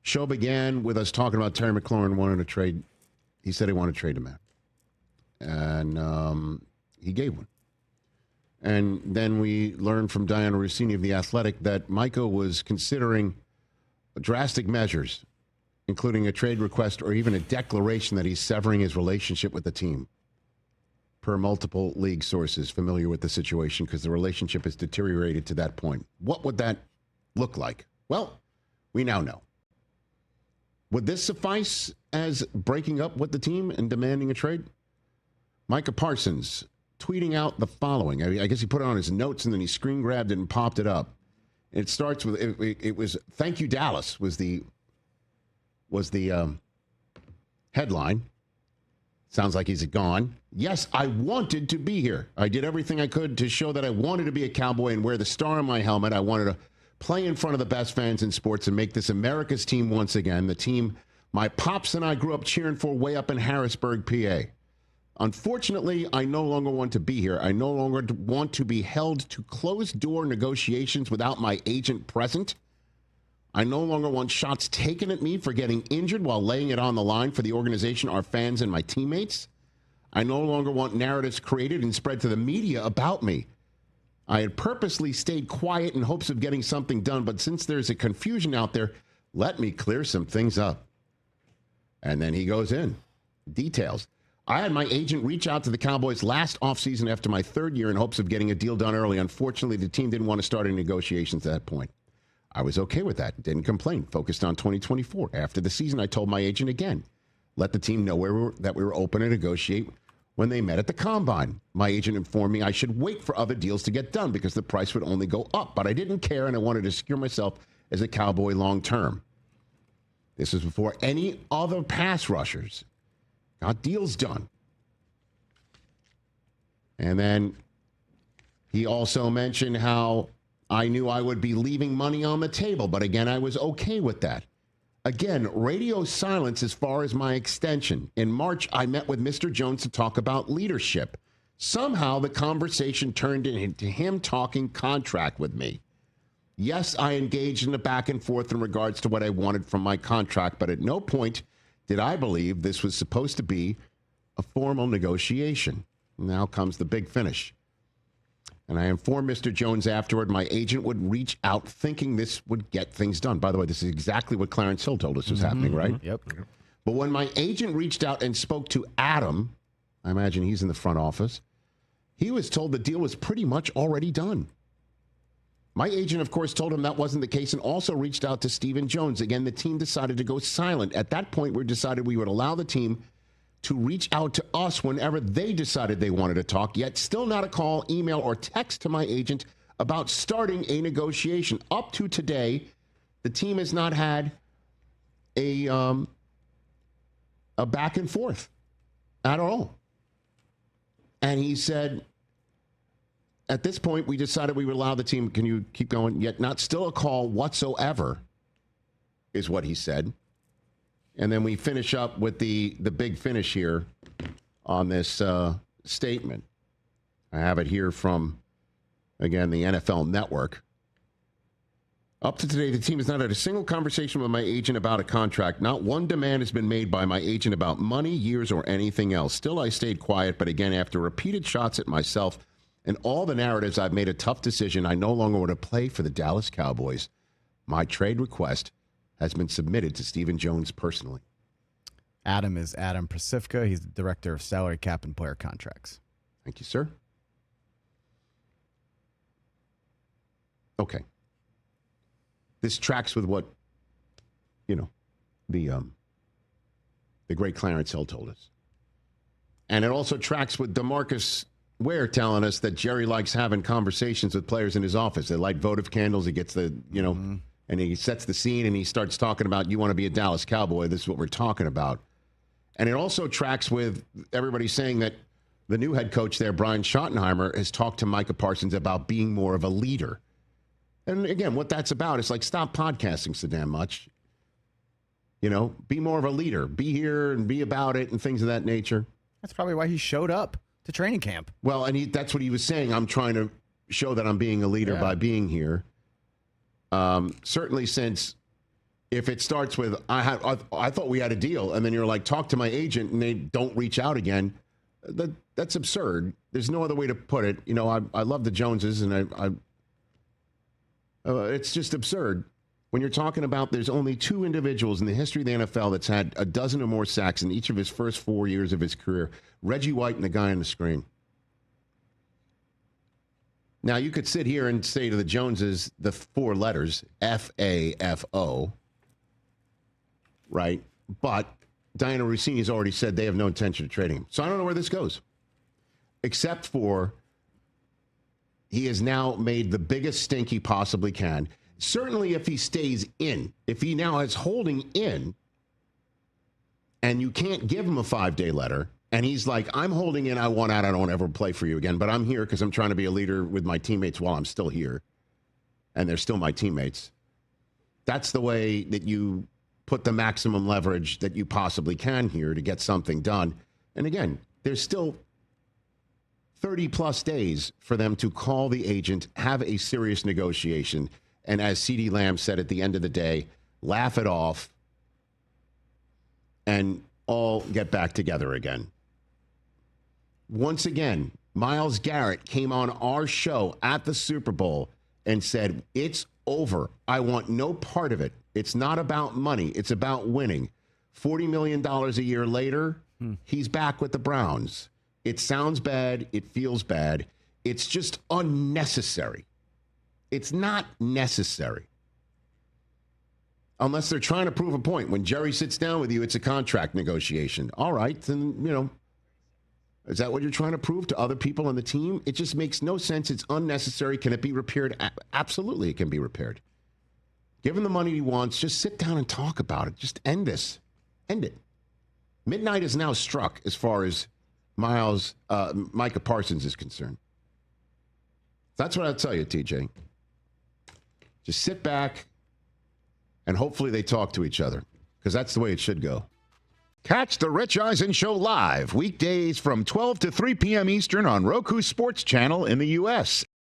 Show began with us talking about Terry McLaurin wanting to trade. He said he wanted to trade him out. And he gave one. And then we learned from Diana Rossini of The Athletic that Micah was considering drastic measures, including a trade request or even a declaration that he's severing his relationship with the team, per multiple league sources familiar with the situation, because the relationship has deteriorated to that point. What would that look like? Well, we now know. Would this suffice as breaking up with the team and demanding a trade? Micah Parsons tweeting out the following. I guess he put it on his notes and then he screen grabbed it and popped it up. It starts with, it was, "Thank you, Dallas," was the headline. Sounds like he's gone. "Yes, I wanted to be here. I did everything I could to show that I wanted to be a Cowboy and wear the star on my helmet. I wanted to play in front of the best fans in sports and make this America's team once again. The team my pops and I grew up cheering for way up in Harrisburg, PA. Unfortunately, I no longer want to be here. I no longer want to be held to closed-door negotiations without my agent present. I no longer want shots taken at me for getting injured while laying it on the line for the organization, our fans, and my teammates. I no longer want narratives created and spread to the media about me. I had purposely stayed quiet in hopes of getting something done, but since there's a confusion out there, let me clear some things up." And then he goes in. Details. "I had my agent reach out to the Cowboys last offseason after my third year in hopes of getting a deal done early. Unfortunately, the team didn't want to start any negotiations at that point. I was okay with that. Didn't complain. Focused on 2024. After the season, I told my agent again, let the team know that we were open to negotiate when they met at the Combine. My agent informed me I should wait for other deals to get done because the price would only go up. But I didn't care, and I wanted to secure myself as a Cowboy long term." This was before any other pass rushers got deals done. And then he also mentioned how I knew I would be leaving money on the table, but again, I was okay with that. Again, radio silence as far as my extension. In March, I met with Mr. Jones to talk about leadership. Somehow, the conversation turned into him talking contract with me. Yes, I engaged in a back and forth in regards to what I wanted from my contract, but at no point did I believe this was supposed to be a formal negotiation. Now comes the big finish. And I informed Mr. Jones afterward my agent would reach out thinking this would get things done. By the way, this is exactly what Clarence Hill told us was happening, right? Yep. But when my agent reached out and spoke to Adam, I imagine he's in the front office, he was told the deal was pretty much already done. My agent, of course, told him that wasn't the case and also reached out to Stephen Jones. Again, the team decided to go silent. At that point, we decided we would allow the team to reach out to us whenever they decided they wanted to talk, yet still not a call, email, or text to my agent about starting a negotiation. Up to today, the team has not had a back and forth at all. And he said, at this point, we decided we would allow the team, can you keep going? Yet not still a call whatsoever, is what he said. And then we finish up with the big finish here on this statement. I have it here from, again, the NFL Network. Up to today, the team has not had a single conversation with my agent about a contract. Not one demand has been made by my agent about money, years, or anything else. Still, I stayed quiet, but again, after repeated shots at myself and all the narratives, I've made a tough decision. I no longer want to play for the Dallas Cowboys. My trade request has been submitted to Stephen Jones personally. Adam is Adam Pasifka. He's the director of salary cap and player contracts. Thank you, sir. Okay. This tracks with what, the great Clarence Hill told us. And it also tracks with DeMarcus Ware telling us that Jerry likes having conversations with players in his office. They light votive candles. He gets the, and he sets the scene and he starts talking about, you want to be a Dallas Cowboy. This is what we're talking about. And it also tracks with everybody saying that the new head coach there, Brian Schottenheimer, has talked to Micah Parsons about being more of a leader. And again, what that's about is like, stop podcasting so damn much. Be more of a leader. Be here and be about it and things of that nature. That's probably why he showed up to training camp. Well, and that's what he was saying. I'm trying to show that I'm being a leader by being here. Certainly since If it starts with, I thought we had a deal, and then you're like, talk to my agent, and they don't reach out again, that's absurd. There's no other way to put it. You know, I love the Joneses, and it's just absurd. When you're talking about there's only two individuals in the history of the NFL that's had a dozen or more sacks in each of his first 4 years of his career, Reggie White and the guy on the screen. Now, you could sit here and say to the Joneses the four letters, F-A-F-O, right? But Diana Rossini's already said they have no intention of trading him. So I don't know where this goes. Except for he has now made the biggest stink he possibly can. Certainly if he stays in. If he now is holding in and you can't give him a 5-day letter, and he's like, I'm holding in, I want out, I don't ever play for you again, but I'm here because I'm trying to be a leader with my teammates while I'm still here, and they're still my teammates. That's the way that you put the maximum leverage that you possibly can here to get something done. And again, there's still 30-plus days for them to call the agent, have a serious negotiation, and as CeeDee Lamb said at the end of the day, laugh it off and all get back together again. Once again, Myles Garrett came on our show at the Super Bowl and said, it's over. I want no part of it. It's not about money. It's about winning. $40 million a year later, he's back with the Browns. It sounds bad. It feels bad. It's just unnecessary. It's not necessary. Unless they're trying to prove a point. When Jerry sits down with you, it's a contract negotiation. All right, then, you know, is that what you're trying to prove to other people on the team? It just makes no sense. It's unnecessary. Can it be repaired? Absolutely, it can be repaired. Give him the money he wants. Just sit down and talk about it. Just end this. End it. Midnight is now struck as far as Micah Parsons is concerned. That's what I'll tell you, TJ. Just sit back and hopefully they talk to each other, because that's the way it should go. Catch the Rich Eisen Show live weekdays from 12 to 3 p.m. Eastern on Roku Sports Channel in the U.S.